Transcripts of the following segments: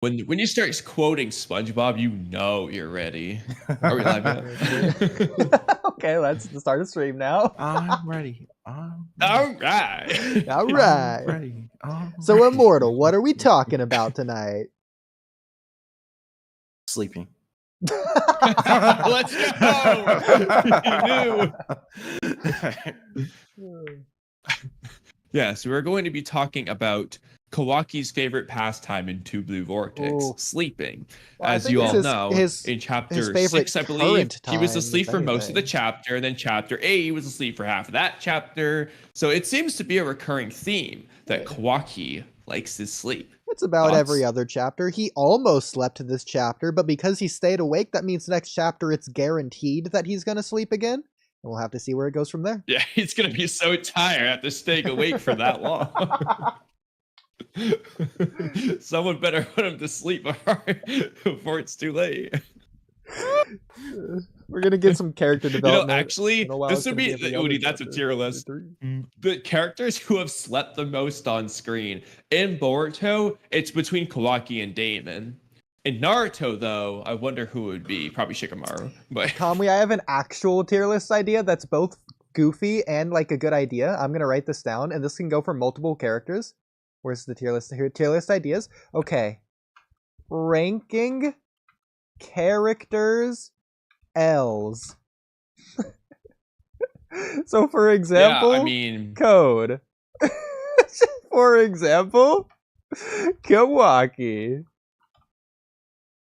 When you start quoting SpongeBob, you know you're ready. Are we live yet? Okay, let's start a stream now. I'm ready. All right. All right. Ready. So, Immortal, what are we talking about tonight? Sleeping. Let's go. You knew. Yeah, so we're going to be talking about Kawaki's favorite pastime in Two Blue Vortex, sleeping. Well, as you all know, in chapter 6, I believe, he was asleep for most of the chapter, and then chapter 8, he was asleep for half of that chapter. So it seems to be a recurring theme that Kawaki likes his sleep. It's about every other chapter. He almost slept this chapter, but because he stayed awake, that means next chapter it's guaranteed that he's going to sleep again. And we'll have to see where it goes from there. Yeah, he's going to be so tired after staying awake for that long. Someone better put him to sleep before it's too late. We're gonna get some character development. Actually, this would be Oodie. That's a tier list. The characters who have slept the most on screen in Boruto, it's between Kawaki and Damon. In Naruto, though, I wonder who it would be. Probably Shikamaru. But Kamui, I have an actual tier list idea that's both goofy and like a good idea. I'm gonna write this down, and this can go for multiple characters. Where's the tier list? Here, tier list ideas. Okay. Ranking characters L's. So for example, Code. For example, Kawaki.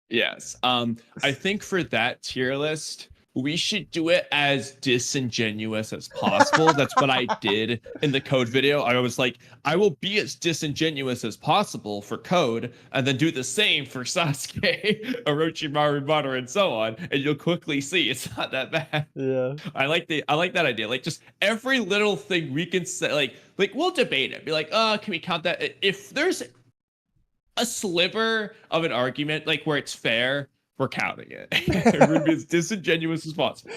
Yes. I think for that tier list, we should do it as disingenuous as possible. That's what I did in the Code video. I was like, I will be as disingenuous as possible for Code, and then do the same for Sasuke, Orochimaru, Madara, and so on. And you'll quickly see it's not that bad. Yeah. I like that idea. Like, just every little thing we can say, like we'll debate it. Be like, can we count that? If there's a sliver of an argument, like where it's fair, we're counting it. We're going to be as disingenuous as possible.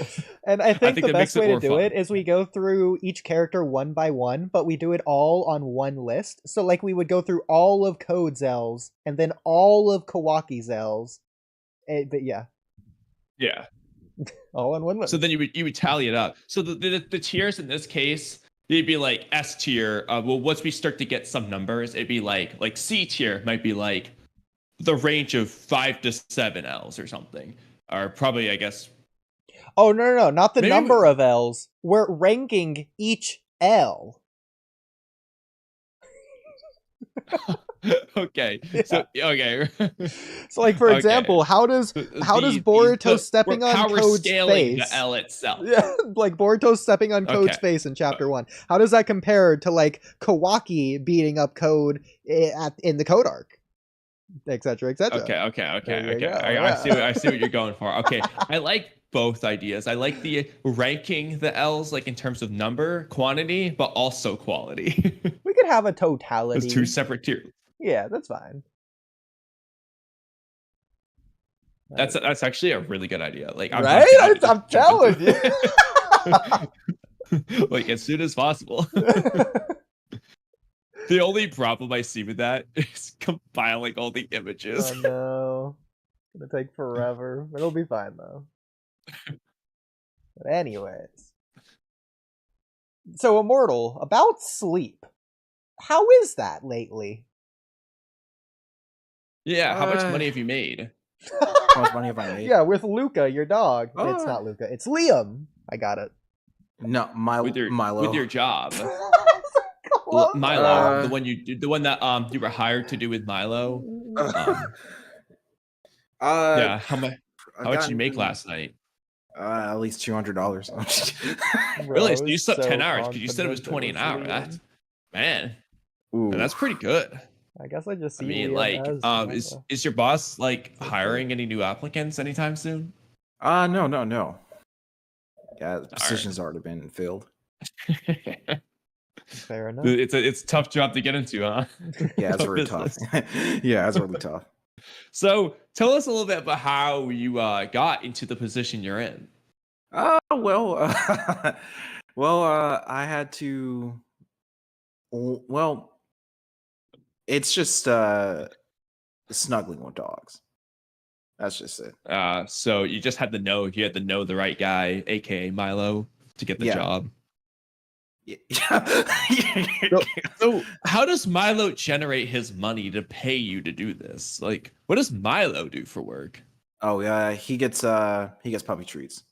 And I think the best way to do it is we go through each character one by one, but we do it all on one list. So like we would go through all of Code's L's and then all of Kawaki's L's. But yeah. Yeah. All on one list. So then you would tally it up. So the tiers in this case, it'd be like S tier. Well, once we start to get some numbers, it'd be like C tier might be like the range of 5 to 7 L's or something, or probably, I guess. Oh, no, not the number of L's. We're ranking each L. Okay. Yeah. So okay. So like for example, how does Boruto stepping on Code's face? The L itself. Yeah, like Boruto stepping on Code's face in chapter 1. How does that compare to like Kawaki beating up Code in the Code arc? Etc. etc. Okay. I see what you're going for. Okay. I like both ideas. I like the ranking the L's like in terms of number, quantity, but also quality. We could have a totality. There's 2 separate tiers. Yeah, that's fine. That's actually a really good idea. Like, I'm telling you. Like as soon as possible. The only problem I see with that is compiling all the images. Oh no. It's gonna take forever. It'll be fine though. But anyways. So Immortal, about sleep. How is that lately? Yeah, how much money have you made? How much money have I made? Yeah, with Luca, your dog. It's not Luca, it's Liam. I got it. No, Milo. With your job. Milo, the one that you were hired to do with Milo. Yeah, how much did you make last night? At least $200. Really? So you slept 10 hours because you said it was 20 an hour. That's that's pretty good. I guess I just see. I mean, like, is your boss like hiring any new applicants anytime soon? No. Yeah, the position's already been filled. Fair enough. It's a tough job to get into, huh? Yeah, it's really tough. Yeah, it's really tough. So tell us a little bit about how you got into the position you're in. I had to. Well, it's just snuggling with dogs. That's just it. So you just had to know the right guy, aka Milo, to get the job. Yeah. So how does Milo generate his money to pay you to do this? Like, what does Milo do for work? Oh yeah, he gets puppy treats.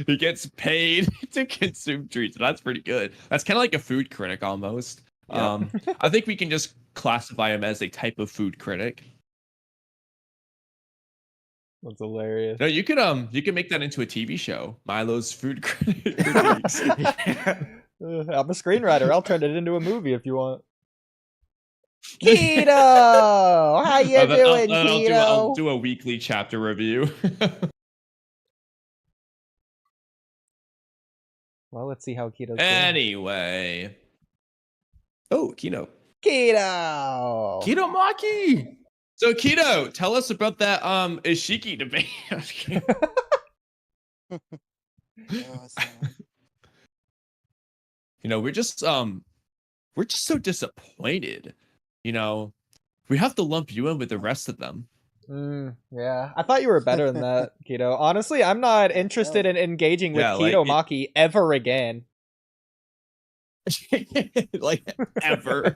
He gets paid to consume treats. That's pretty good. That's kind of like a food critic almost. Yep. I think we can just classify him as a type of food critic. That's hilarious. No, you can make that into a TV show. Milo's food critic. I'm a screenwriter. I'll turn it into a movie if you want. Keto, how you doing, Keto? I'll do a weekly chapter review. Well, let's see how Keto's anyway. Oh, Keto. Keto Maki. So Keto, tell us about that Ishiki debate. We're just so disappointed. We have to lump you in with the rest of them. Yeah, I thought you were better than that, Keto. Honestly, I'm not interested in engaging with Keto Maki ever again. Like ever.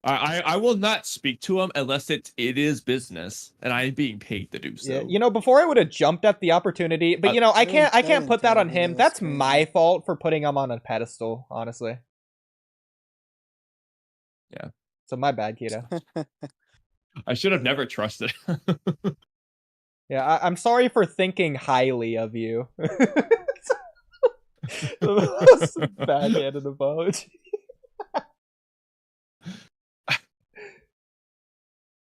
I will not speak to him unless it is business and I'm being paid to do so. Yeah, before I would have jumped at the opopportunity, but I can't put that on him. That's my fault for putting him on a pedestal, honestly. Yeah. So my bad, Keto. I should have never trusted. Yeah, I'm sorry for thinking highly of you. Backhanded apology.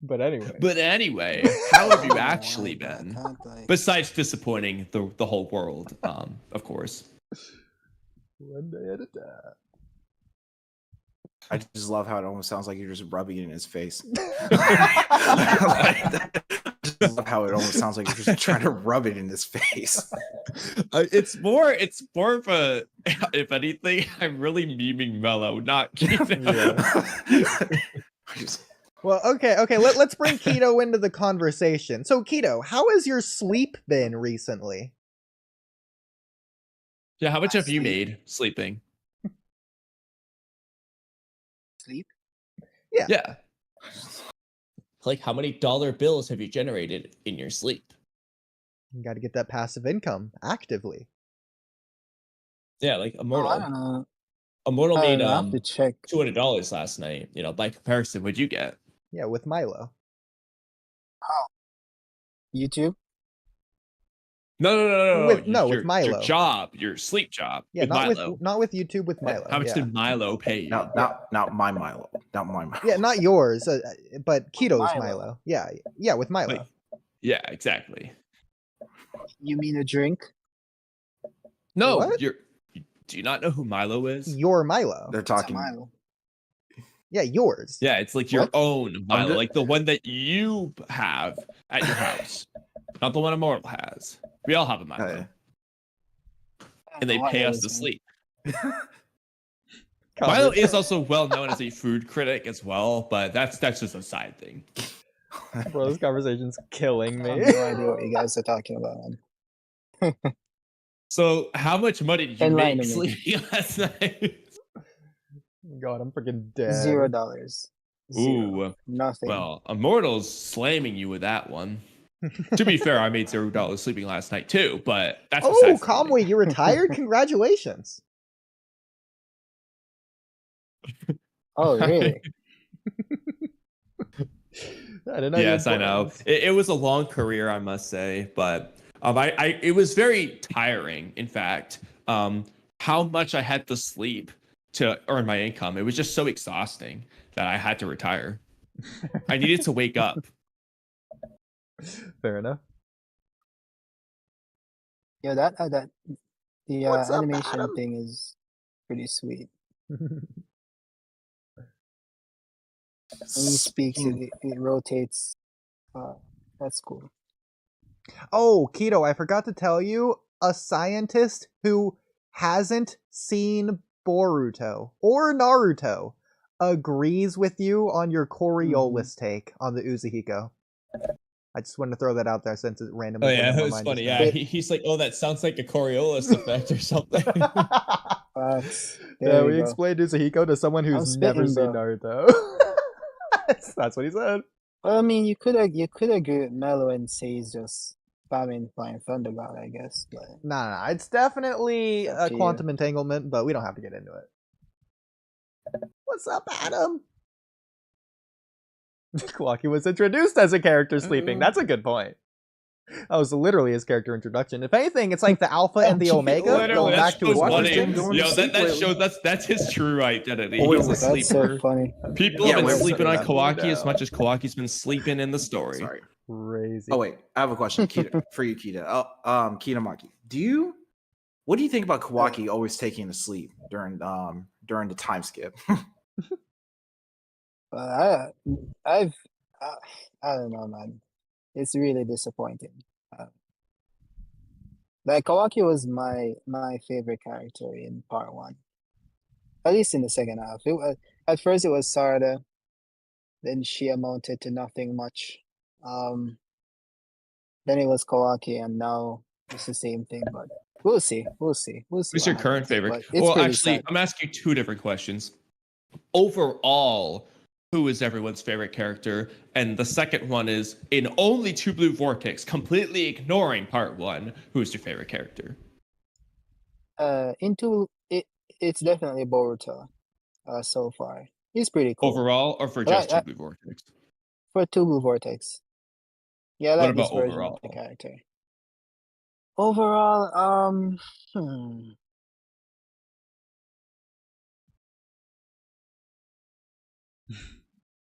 But anyway, how have you actually been? Besides disappointing the whole world, of course. One day at a time. I just love how it almost sounds like you're just rubbing it in his face. I just love how it almost sounds like you're just trying to rub it in his face. It's more of a, if anything, I'm really memeing Mello, not Keto. Well, okay. Let's bring Keto into the conversation. So, Keto, how has your sleep been recently? Yeah, how much have you made sleeping? Sleep? Yeah. Like, how many dollar bills have you generated in your sleep? You got to get that passive income actively. Yeah, like Immortal. I don't know. Immortal made I have to check. $200 last night. By comparison, what'd you get? Yeah, with Milo. How? YouTube? No. With Milo. Your job, your sleep job. Yeah, with not Milo. with YouTube, with Milo. How much did Milo pay you? Not my Milo. Not my Milo. Yeah, not yours, but Keto's Milo. Yeah, with Milo. Like, yeah, exactly. You mean a drink? No, what? Do you not know who Milo is? Your Milo. They're talking. Milo. Yeah, yours. Yeah, it's like your own Milo, like the one that you have at your house, not the one Immortal has. We all have a Milo, and they pay us to sleep. Milo is also well known as a food critic as well, but that's just a side thing. Bro, this conversation's killing me. I have no idea what you guys are talking about. So, how much money did you make sleeping last night? God, I'm freaking dead. $0. Ooh, nothing. Well, Immortal's slamming you with that one. To be fair, I made $0 sleeping last night too, but that's Kamui, you retired? Congratulations. Oh, really? Yes, I know. It was a long career, I must say, but it was very tiring. In fact, how much I had to sleep to earn my income, it was just so exhausting that I had to retire. I needed to wake up. Fair enough. Yeah, the animation thing is pretty sweet. When he speaks, it rotates. That's cool. Oh, Keto, I forgot to tell you, a scientist who hasn't seen Boruto or Naruto agrees with you on your Coriolis take on the Uzuhiko. I just wanted to throw that out there since it randomly. Oh yeah, it was funny. Yeah, he's like, oh, that sounds like a Coriolis effect or something. Yeah, we explained Uzuhiko to someone who's never seen Naruto. That's what he said. Well, I mean, you could agree with Milo and say he's just spamming Flying Thunderbolt, I guess. But nah, it's definitely a quantum entanglement, but we don't have to get into it. What's up, Adam? Kawaki was introduced as a character sleeping. That's a good point. That was literally his character introduction. If anything, it's like the Alpha and the Omega going back to his origins. That's his true identity. He's a sleeper. So funny. People have been sleeping on Kawaki as much as Kawaki's been sleeping in the story. Sorry. Crazy. Oh wait, I have a question for you, Kita. Kitamaki. What do you think about Kawaki always taking a sleep during the time skip? I don't know, man. It's really disappointing. Like Kawaki was my favorite character in part 1, at least in the second half. At first it was Sarada, then she amounted to nothing much. Then it was Kawaki, and now it's the same thing. But we'll see. Who's your current favorite? Well, actually, I'm asking 2 different questions. Overall, who is everyone's favorite character? And the second one is, in only Two Blue Vortex, completely ignoring part 1, who's your favorite character? It's definitely Boruto. So far, he's pretty cool. Overall, or for just Two Blue Vortex? For Two Blue Vortex. Yeah, I like this version overall? of the character. Overall,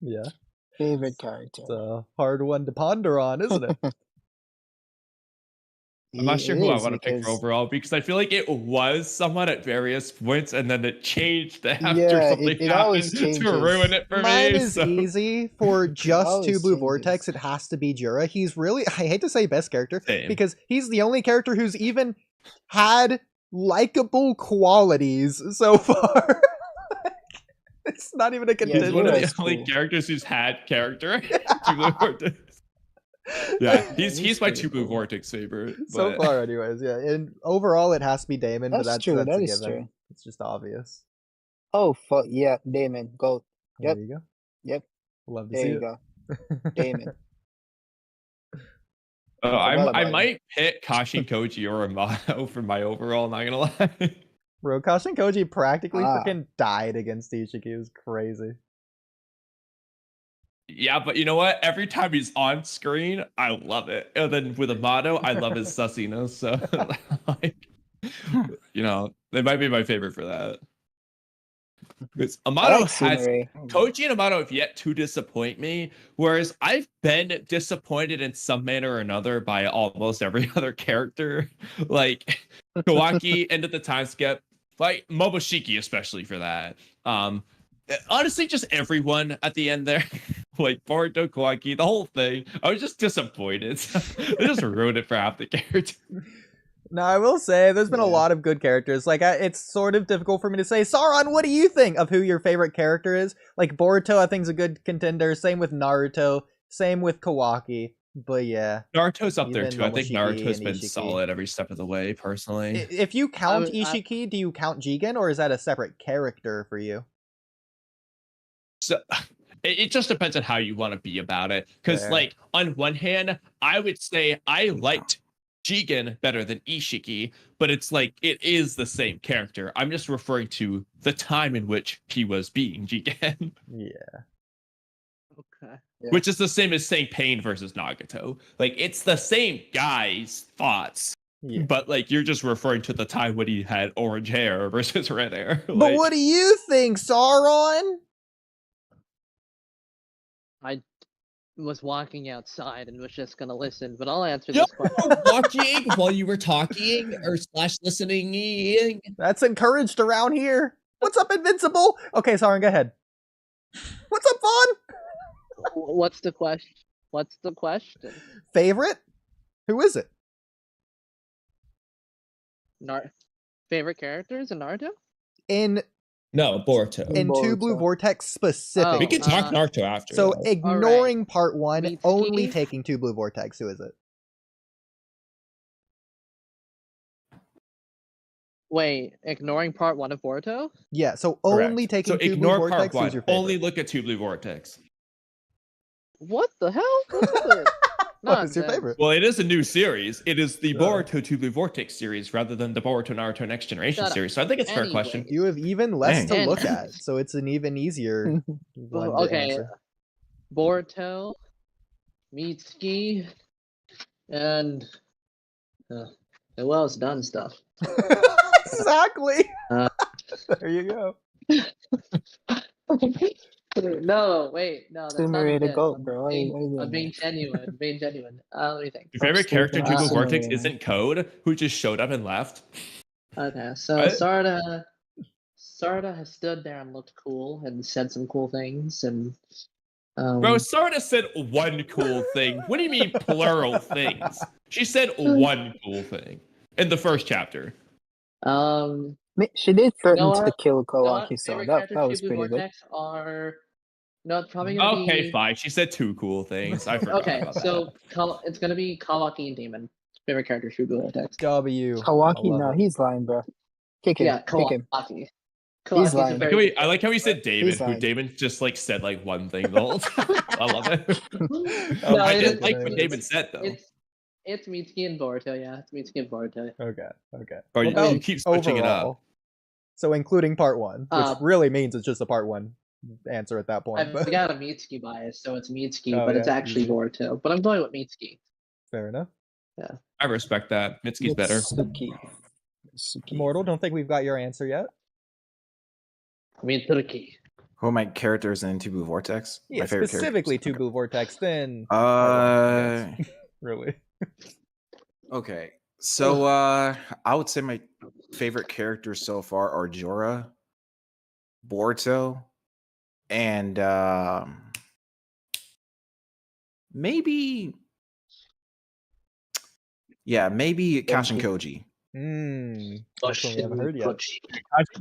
Yeah. Favorite character. It's a hard one to ponder on, isn't it? I'm not sure who I want to pick for overall, because I feel like it was somewhat at various points, and then it changed after something happened to ruin it for me. Mine is easy. For just Two Blue Vortex, it has to be Jura. He's really, I hate to say best character, because he's the only character who's even had likable qualities so far. It's not even a contender. He's one of the only characters who's had character. Two Blue Vortex. Yeah, he's my Two Blue Vortex favorite. So far, anyways. Yeah, and overall, it has to be Damon. That's true. That is true. It's just obvious. Oh, fuck yeah, Damon, go. Yep. There you go. Yep. Love to see it. There you go. Damon. I might pick Kashi, Koji, or Amato for my overall. Not gonna lie. Bro, Kashin Koji practically freaking died against Ishiki. It was crazy. Yeah, but you know what? Every time he's on screen, I love it. And then with Amato, I love his sussiness. So, they might be my favorite for that. Because Amato Koji and Amato have yet to disappoint me, whereas I've been disappointed in some manner or another by almost every other character. Like Kawaki, end of the time skip. Like Momoshiki, especially for that. Honestly, just everyone at the end there. Like Boruto, Kawaki, the whole thing. I was just disappointed. They just ruined it for half the characters. No, I will say there's been a lot of good characters. Like, it's sort of difficult for me to say, Sauron, what do you think of who your favorite character is? Like, Boruto, I think, is a good contender. Same with Naruto. Same with Kawaki. But yeah. Naruto's up there, too. I think Naruto's been solid every step of the way, personally. If you count Ishiki, do you count Jigen, or is that a separate character for you? So... It just depends on how you want to be about it. Because, like, on one hand, I would say I liked Jigen better than Ishiki, but it's like, it is the same character. I'm just referring to the time in which he was being Jigen. Yeah. Okay. Yeah. Which is the same as saying Pain versus Nagato. Like, it's the same guy's thoughts. Yeah. But, like, you're just referring to the time when he had orange hair versus red hair. But what do you think, Sauron? I was walking outside and was just gonna listen, but I'll answer this question. Watching while you were talking or / listening. That's encouraged around here. What's up, Invincible? Okay, Sauron, go ahead. What's up, Vaughn? What's the question? Favorite? Who is it? Favorite characters in Naruto? In No, Boruto. In Two Blue Boruto. Vortex specifically. We can talk Naruto after. So though. ignoring part 1, Mitsuki? only taking Two Blue Vortex. Who is it? Wait, ignoring part 1 of Boruto? Yeah, so Correct. only taking So Two Blue ignore part Vortex. Who's 1. your favorite? Only look at Two Blue Vortex. What the hell? What's with it? What is your Nonsense. favorite? Well, it is a new series. It is the Yeah. Boruto Two Blue Vortex series rather than the Boruto Naruto Next Generation Shut up. series. So I think it's a fair question. Anyway. You have even less Dang. to look at, so it's an even easier one to Okay, answer. Boruto, Mitsuki, and who else done stuff? Exactly. Uh, There you go. No, wait, no, that's Still not ready to it. go, I'm bro. I'm being genuine. Being genuine. Let me think. Your favorite character in Two Blue Absolutely. Vortex isn't Code, who just showed up and left. Okay, so What? Sarda has stood there and looked cool and said some cool things and Bro, Sarda said one cool thing. What do you mean plural things? She said one cool thing in the first chapter. She did threaten know to what? kill You know what? Kawaki, so Favorite that characters was Two Blue pretty good. Vortex are no, it's probably gonna Okay, be fine. She said two cool things. I forgot okay. about So it's gonna be Kawaki and Demon. Favorite character Two Blue Vortex. W. Kawaki, I no, love it. he's lying, bro. Kick him. Yeah, Kick him. Kawaki. He's Kawaki's a lying. very that. I like how he said Damon, He's who lying. Damon just like said like one thing the whole time. I love it. Oh, I it didn't is- like what it's- Damon said though. It's Mitsuki and Boruto, yeah. It's Mitsuki and Boruto. Okay, okay. Or What you about keep switching it up. overall? So including part 1, which Uh, really means it's just a part 1 answer at that point. I've But got a Mitsuki bias, so it's Mitsuki, Oh, but it's yeah, actually easy. Boruto. But I'm going with Mitsuki. fair enough. I respect that. Mitsuki's better. Mitsuki. Immortal, don't think we've got your answer yet. Mitsuki. Who are my characters in Two Blue Vortex? Yeah, My favorite specifically Two characters. Blue Vortex, then Uh, really. okay. So I would say my favorite characters so far are Jorah, Boruto, and maybe Kashin Koji. That's one we haven't heard yet.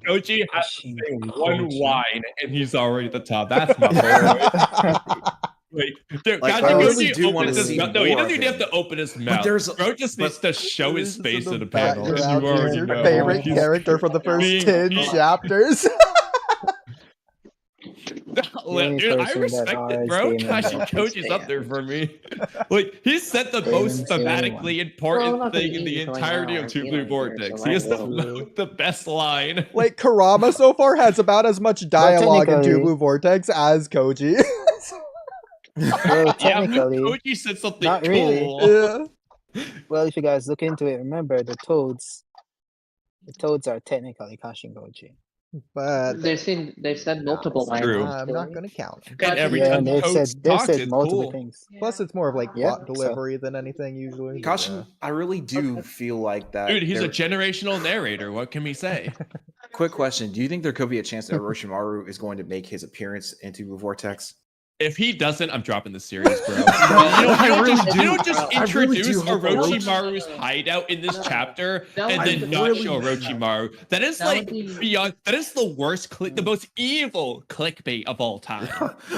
Koji has to Kashin say one Koji. line and he's already at the top. That's my boy. Like, dude, Like, Kaji I Koji really do opens wanna his see mouth. No, he more doesn't of even have him. to open his mouth. there's- Bro just needs to show his This face is in the a panel. And background. you He's already your know. favorite He's- character for the first being- 10 being- chapters. only Dude, I person that respect it, always bro. Damon Kashi Bell Koji's up there for me. Like, he said the Damon's most the only thematically Well, important I'm not gonna thing in the eat going entirety out of Two or Blue eating Vortex. here, so He has might as well. the best line. Like, Kurama so far has about as much dialogue in Two technically- Blue Vortex as Koji. Well, Yeah, but technically, Koji said something not really. cool. Yeah. well, if you guys look into it, remember the toads are technically Kashin Koji. But They've said multiple it's true. lines. I'm not going to count 'em. And every Yeah, time and they've Toads said talks, it's multiple cool. things. Plus, it's more of like Yeah, plot so- delivery than anything usually. but, Kashin, I really do feel like that. Dude, he's a there- generational narrator. What can we say? Quick question: do you think there could be a chance that Orochimaru is going to make his appearance in Two Blue Vortex? If he doesn't, I'm dropping the series, bro. You I don't really just, do. you don't just I really introduce do hope Orochimaru's hideout in this No. chapter No, and I then not really- show Orochimaru. That is That like would be- beyond. That is the worst the most evil clickbait of all time.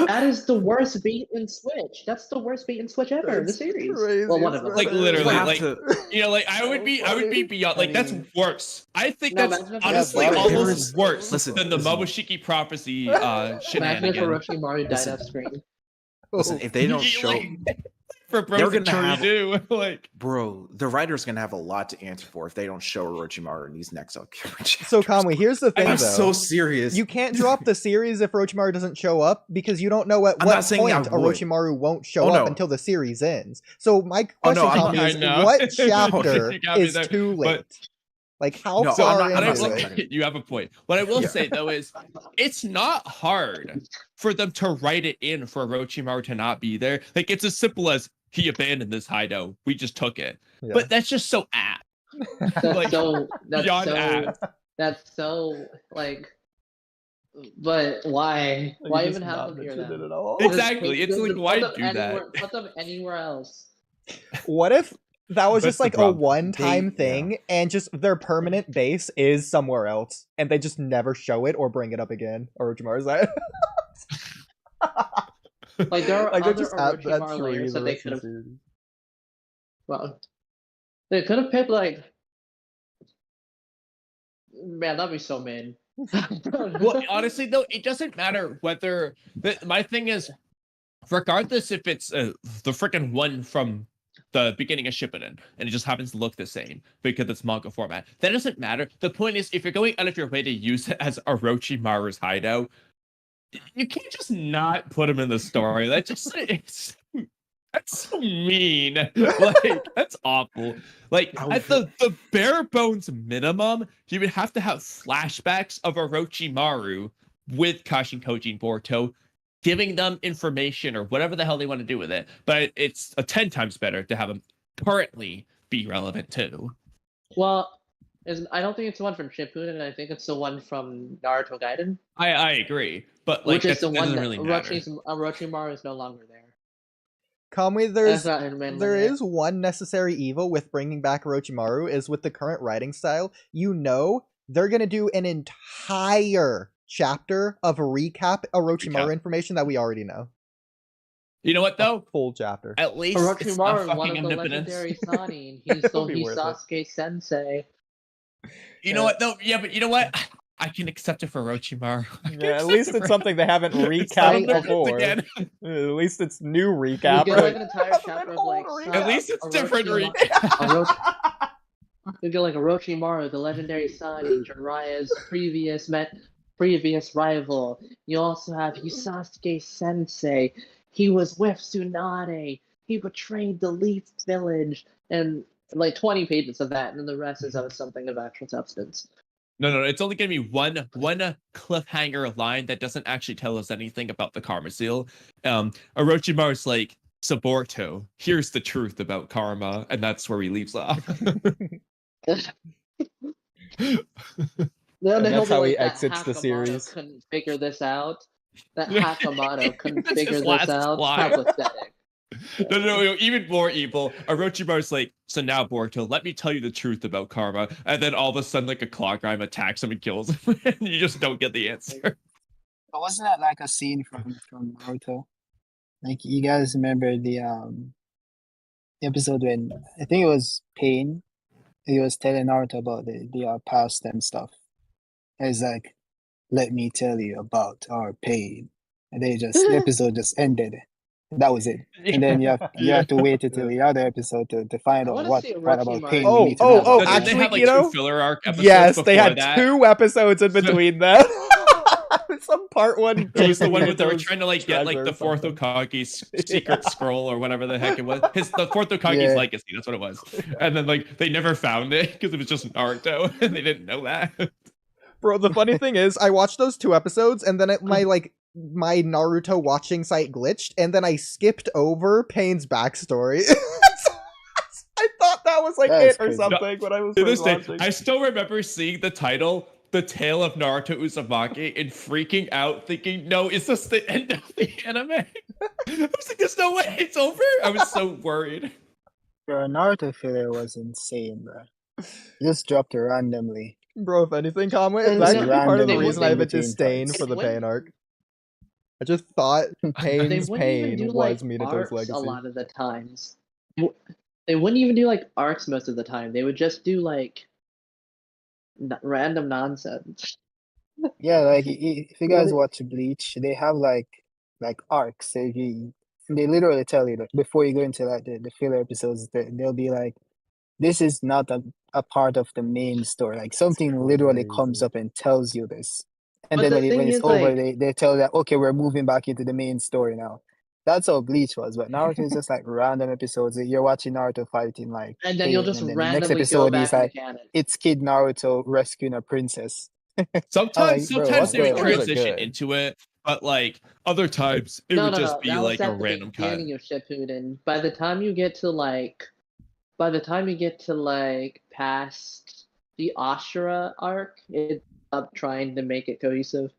That is the worst bait and switch. That's the worst bait and switch ever in the That's series. crazy, Well, one of them. it's Like You literally, have like to- you know, like I would be beyond. Like that's worse. I think No, that's imagine if- honestly Yeah, but almost there's- worse listen, than the listen. Momoshiki prophecy Imagine if shenanigans. Orochimaru died Listen. off screen. Listen, if they don't You, show, like, for They're bros gonna that truly have- do, like. bro, the writer's gonna have a lot to answer for if they don't show Orochimaru in these next upcoming chapters. So, Kamui, here's the thing, I'm though. so serious. You can't drop the series if Orochimaru doesn't show up because you don't know at I'm what not saying I point would. Orochimaru won't show Oh, up no. until the series ends. So my Oh, no, question, I'm Kamui, not- is I know. what chapter You got me is there, too but- late? Like, how No, far I'm not into saying it? that. You have a point. What I will Yeah. say though is, it's not hard for them to write it in for Orochimaru to not be there. Like it's as simple as he abandoned this hideout. We just took it. Yeah. But that's just so apt. That's Like, so. That's beyond so. apt. That's so like. But why? You Why just even have not them here mentioned then? it at all. Exactly. It's like, why put them do that? anywhere- Put them anywhere else. What if That was just That's like the a problem. one-time thing, and just their permanent base is somewhere else, and they just never show it or bring it up again. Orochimaru's that. Like there are Like, they're other just at that Orochimaru tree layers the that they rest could of have. the series. Well, they could have picked like. Man, that'd be so mean. Well, honestly, though, it doesn't matter whether. My thing is, regardless if it's the freaking one from the beginning of Shippuden, and it just happens to look the same because it's manga format, that doesn't matter. The point is, if you're going out of your way to use it as Orochimaru's hideout, you can't just not put him in the story. That just that's so mean. Like, that's awful. Like, at the bare bones minimum, you would have to have flashbacks of Orochimaru with Kashin Koji and Boruto, giving them information or whatever the hell they want to do with it. But it's 10 times better to have them currently be relevant too. Well, I don't think it's the one from Shippuden. I think it's the one from Naruto Gaiden. I agree, but like, which is the one doesn't that really matter. Orochimaru is no longer there. Kamui, That's not him, man, there yeah. is one necessary evil with bringing back Orochimaru is with the current writing style. You know they're gonna do an entire chapter of recap Orochimaru information that we already know. You know what though? Full chapter. At least it's not Orochimaru, one fucking of the omnipotence. legendary Sanin. He's It'll be worth it. Sasuke Sensei. You know what though? Yeah, but you know what? I can accept it for Orochimaru. Yeah, at least it's something they haven't recapped before. Again. At least it's new You recap. get like an entire chapter of like. At least it's different You get like Orochimaru, the legendary Sanin, Jiraiya's previous rival. You also have Sasuke Sensei. He was with Tsunade. He betrayed the Leaf Village, and like 20 pages of that, and then the rest is of something of actual substance. No, it's only gonna be one cliffhanger line that doesn't actually tell us anything about the Karma Seal. Orochimaru's like, Boruto, here's the truth about karma, and that's where he leaves off. That's how he exits the series. Couldn't figure this out. That Yeah. Hakamoto couldn't That's figure his this last out. line. How pathetic. No, even more evil. Orochimaru's like, so now Boruto, let me tell you the truth about karma. And then all of a sudden, like a claw grime attacks him and kills him, and you just don't get the answer. But wasn't that like a scene from Naruto? Like, you guys remember the episode when I think it was Pain. He was telling Naruto about the past and stuff. And he's like, "Let me tell you about our pain," and the episode just ended. That was it. And then you have to wait until the other episode to find out what about pain. Oh, we need to know about. Didn't they have like two filler arc episodes? Yes, they had that? 2 episodes in between them. Some part one. It was the one where they were those trying to like get like the fourth something. Hokage's secret scroll or whatever the heck it was. The fourth Hokage's legacy. That's what it was. And then like they never found it because it was just Naruto, and they didn't know that. Bro, the funny thing is, I watched those 2 episodes, and then my Naruto watching site glitched, and then I skipped over Pain's backstory. I thought that was like That's it or crazy. something when I was To this first day, watching. I still remember seeing the title, The Tale of Naruto Uzumaki, and freaking out, thinking, no, is this the end of the anime? I was like, there's no way it's over. I was so worried. Bro, Naruto filler was insane, bro. Just dropped it randomly. Bro, if anything, Kamui, And that yeah, could be part of the randomly reason I have a in between disdain parts. for the When- Pain arc. I just thought They Pain's wouldn't even pain do was like Minato's arcs legacy. a lot of the times. They wouldn't even do like arcs most of the time. They would just do like random nonsense. Yeah, like if you guys watch Bleach, they have like arcs. So they literally tell you that before you go into like the filler episodes, they'll be like, this is not a part of the main story. Like something literally comes crazy. up and tells you this. And But then the when thing it's is, over, like- they tell you that, okay, we're moving back into the main story now. That's how Bleach was. But Naruto is just like random episodes. You're watching Naruto fighting like And then you'll Pain, just and then the next randomly go episode back is to the like, canon. it's Kid Naruto rescuing a princess. Sometimes bro, they would what's going on? transition Good. into it, but like other times it would just be That was like a at the random cut. beginning of Shippuden. By the time you get to like past the Ashura arc, it's up trying to make it cohesive.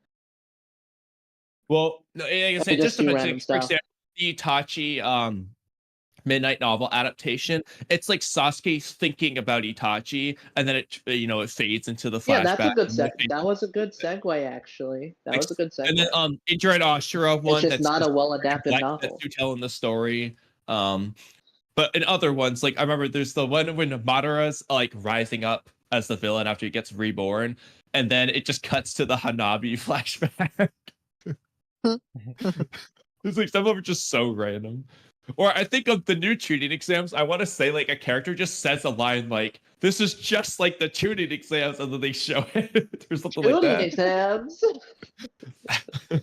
Well, no, like I They said, just just to do mention, random for stuff. example, the Itachi midnight novel adaptation. It's like Sasuke thinking about Itachi, and then it fades into the Yeah, flashback. that was a good segue, actually. That was a good segue. And then Indra and Ashura one. It's just not a well-adapted Black novel. Tetsu telling the story. But in other ones, like I remember there's the one when Madara's like rising up as the villain after he gets reborn, and then it just cuts to the Hanabi flashback. It's like some of them are just so random. Or I think of the new tuning exams, I want to say like a character just says a line like, "This is just like the tuning exams," and then they show it or something like that. Exams.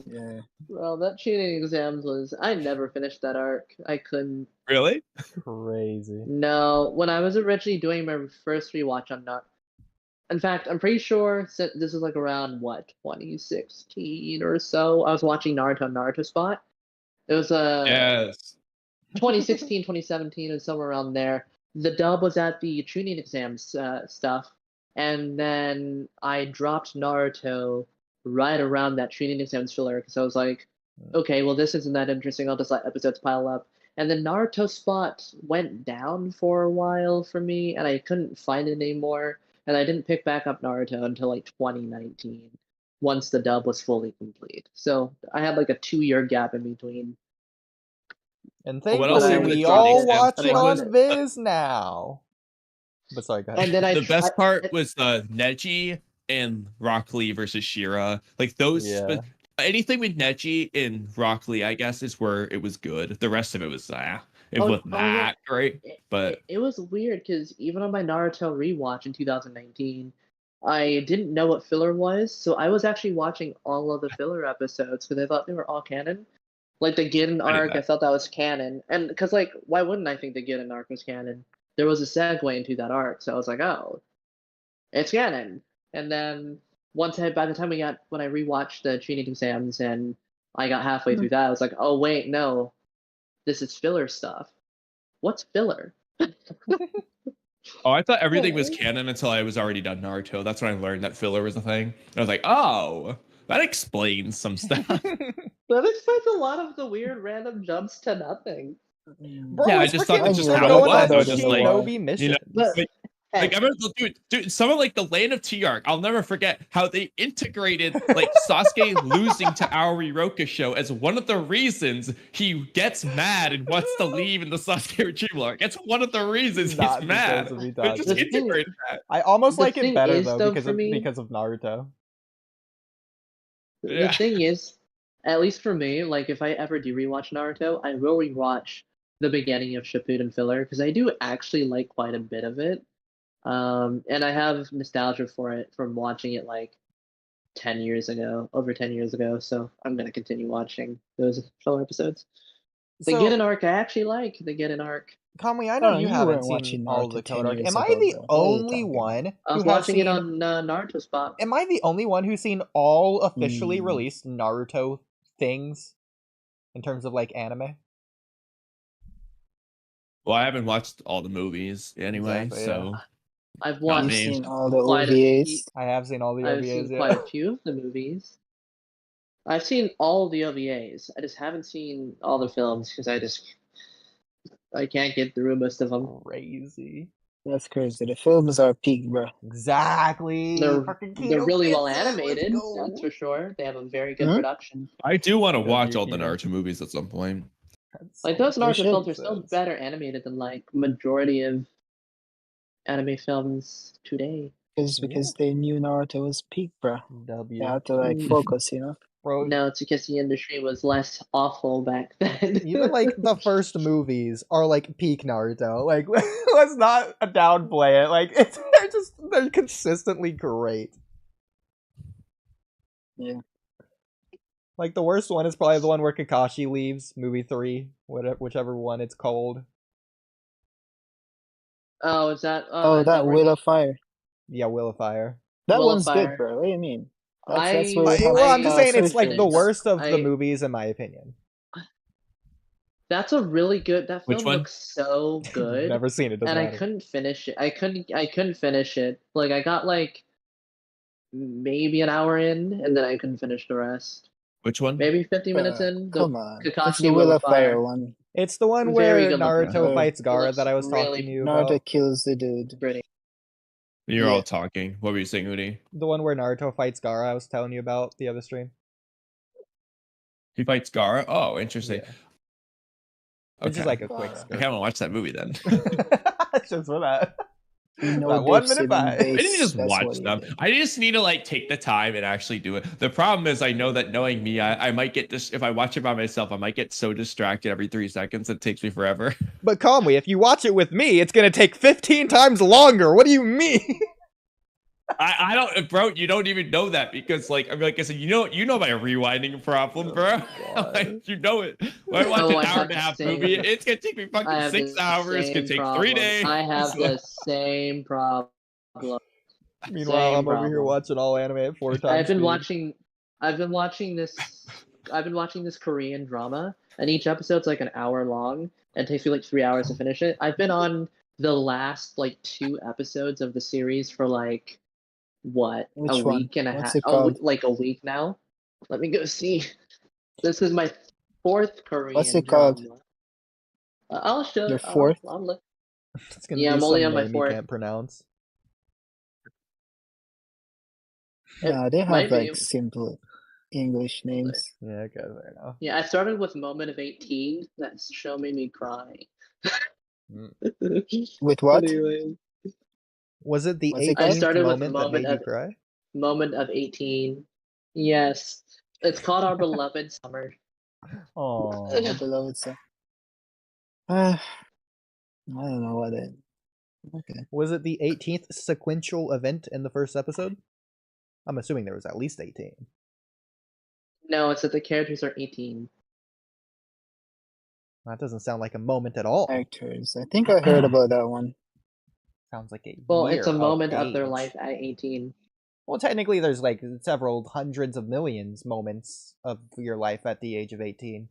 Yeah. Well, that tuning exams was. I never finished that arc. I couldn't. Really? Crazy. No, when I was originally doing my first rewatch, I'm not. In fact, I'm pretty sure this is like around 2016 or so. I was watching Naruto Spot. It was Yes. 2016, 2017, and somewhere around there. The dub was at the tuning exams stuff, and then I dropped Naruto right around that tuning exams filler because I was like, okay, well this isn't that interesting. I'll just let episodes pile up. And then Naruto Spot went down for a while for me, and I couldn't find it anymore. And I didn't pick back up Naruto until like 2019, once the dub was fully complete. So I had like a 2-year gap in between. And What else thankfully, are we the all tuning watch exams? it Like, on Viz now. But sorry, go ahead. And then the best part was Neji and Rock Lee versus Shira. Like those, Yeah. anything with Neji and Rock Lee, I guess, is where it was good. The rest of it was it wasn't that great. But it was weird because even on my Naruto rewatch in 2019, I didn't know what filler was, so I was actually watching all of the filler episodes because I thought they were all canon. Like the Gideon arc, I thought that was canon, and because like, why wouldn't I think the Gideon arc was canon? There was a segue into that arc, so I was like, oh, it's canon. And then by the time when I rewatched the tuning exams and I got halfway through that, I was like, oh wait, no, this is filler stuff. What's filler? I thought everything was canon until I was already done Naruto. That's when I learned that filler was a thing. And I was like, oh, that explains some stuff. That explains a lot of the weird random jumps to nothing. Bro, Yeah, I it's just thought freaking that's just how it going was. on I was just like, Shinobi missions. But Like I remember, dude, some of like the Land of Tea arc. I'll never forget how they integrated like Sasuke losing to Aoi Rokusho as one of the reasons he gets mad and wants to leave in the Sasuke Retrieval arc. That's one of the reasons Not he's mad. because of They Itachi. just The thing- integrated that. I almost The like it thing better is, though though, because for me- because of Naruto. The Yeah. thing is, at least for me, like if I ever do rewatch Naruto, I will rewatch the beginning of Shippuden filler because I do actually like quite a bit of it. And I have nostalgia for it from watching it like 10 years ago, over 10 years ago. So I'm gonna continue watching those filler episodes. The So, Genin arc, I actually like the Genin arc. Kamui, I Oh, know you you haven't weren't seen watching all of Naruto the 10 Code Arc. years Am I ago, the bro. What are you only talking one I was who has watching it seen? on Naruto Spot. Am I the only one who's seen all officially released Naruto things in terms of like anime? Well, I haven't watched all the movies anyway, Exactly, so I've You've watched me. seen all the quite a few. OVAs. I have seen all the I've OVAs. seen Yeah. quite a few of the movies. I've seen all the OVAs. I just haven't seen all the films because I can't get through most of them. Crazy. That's crazy. The films are peak, bro. Exactly. They're Fucking they're Kino really fits well it. animated, Let's go. that's for sure. They have a very good Hmm? production. I do want to Good watch for you, all the Kino. Naruto movies at some point. That's Like so those You Naruto should. films are still sense. better animated than like majority of anime films today. Because they knew Naruto was peak, bro. They W. had to like focus, you know. Bro, No, it's because the industry was less awful back then. even like the first movies are like peak Naruto. Like, let's not downplay it. Like, they're consistently great. Yeah. Like the worst one is probably the one where Kakashi leaves, movie 3, whichever one it's called. Oh, is that? Oh, is that where Will he- of Fire. Yeah, Will of Fire. That Will of one's Fire. good, bro. What do you mean? That's I- where it Well, has, I'm just saying it's like the Surgeons. worst of the I- movies in my opinion. That's a really good. That film Which one? looks so good. Never seen it. Doesn't And I matter. couldn't finish it. I couldn't finish it. Like I got like maybe an hour in, and then I couldn't finish the rest. Which one? Maybe 50 minutes in. Come on. It's Kakashi the Will of Fire one. It's the one Very where good looking. Naruto fights It Gaara looks that I was really talking to you Naruto about. kills the dude. Pretty. You're Yeah. all talking. What were you saying, Oodie? The one where Naruto fights Gaara I was telling you about the other stream. He fights Gaara? Oh, interesting. Yeah. It's just like a quick Gaara. I skirt. haven't watched that movie then. Just for that. You know, About 1 minute by. I didn't just That's watch what he them. did. I just need to like take the time and actually do it. The problem is, I know that knowing me, I might get this. If I watch it by myself, I might get so distracted every 3 seconds it takes me forever. But Kamui, if you watch it with me, it's gonna take 15 times longer. What do you mean? I don't, bro. You don't even know that because, like, I mean, like I said, you know my rewinding problem, bro. Like, you know it. When I watch Oh, an I hour have and a the half same- movie, it's gonna take me I fucking have 6 the hours. It could same take 3 problem. days. I have the same problem. Meanwhile, Same I'm over here problem. watching all anime at 4 times I've been speed. watching this Korean drama, and each episode's like an hour long, and it takes me like 3 hours to finish it. I've been on the last like 2 episodes of the series for like what, Which a one? week and a What's half, it called? like a week now. Let me go see. This is my 4th Korean What's it called? drama. I'll show. Your 4th? I'll look. It's gonna Yeah, be I'm only some on my name you 4th. can't pronounce. No, they might have be. like simple English names. Yeah, okay, there now. Yeah, I started with Moment of 18. That's show made me cry. With what? Anyway, Was it the What's it 18th called? started with moment that made you cry? Moment of 18. Yes, it's called Our Beloved Summer. Oh, My beloved son. I don't know what it. Okay. was it the 18th sequential event in the first episode? I'm assuming there was at least 18. No, it's that the characters are 18. That doesn't sound like a moment at all. Actors. I think I heard about that one. Sounds like a Well, year it's a moment of their age. life at 18. Well, technically, there's like several hundreds of millions moments of your life at the age of 18.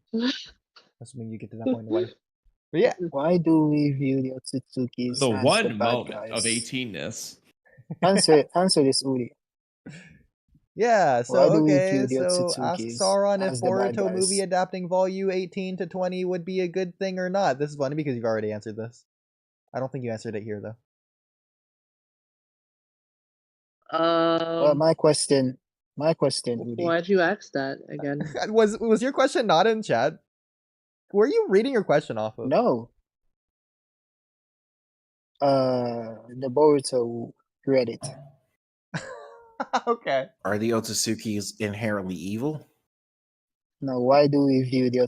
Assuming you get to that point in life. But yeah, Why do we view the Otsutsukis The as one the bad moment guys? of 18ness. Answer this, Uri. yeah. So Why do we okay, view the so ask Otsutsuki's Sauron if as the bad Boruto guys? movie adapting volume 18 to 20 would be a good thing or not. This is funny because you've already answered this. I don't think you answered it here though. My question, Uri. Why'd you ask that again? Was your question not in chat? Where are you reading your question off of? No. The Boruto Reddit. Okay. Are the Otsusukis inherently evil? Now, why do we view the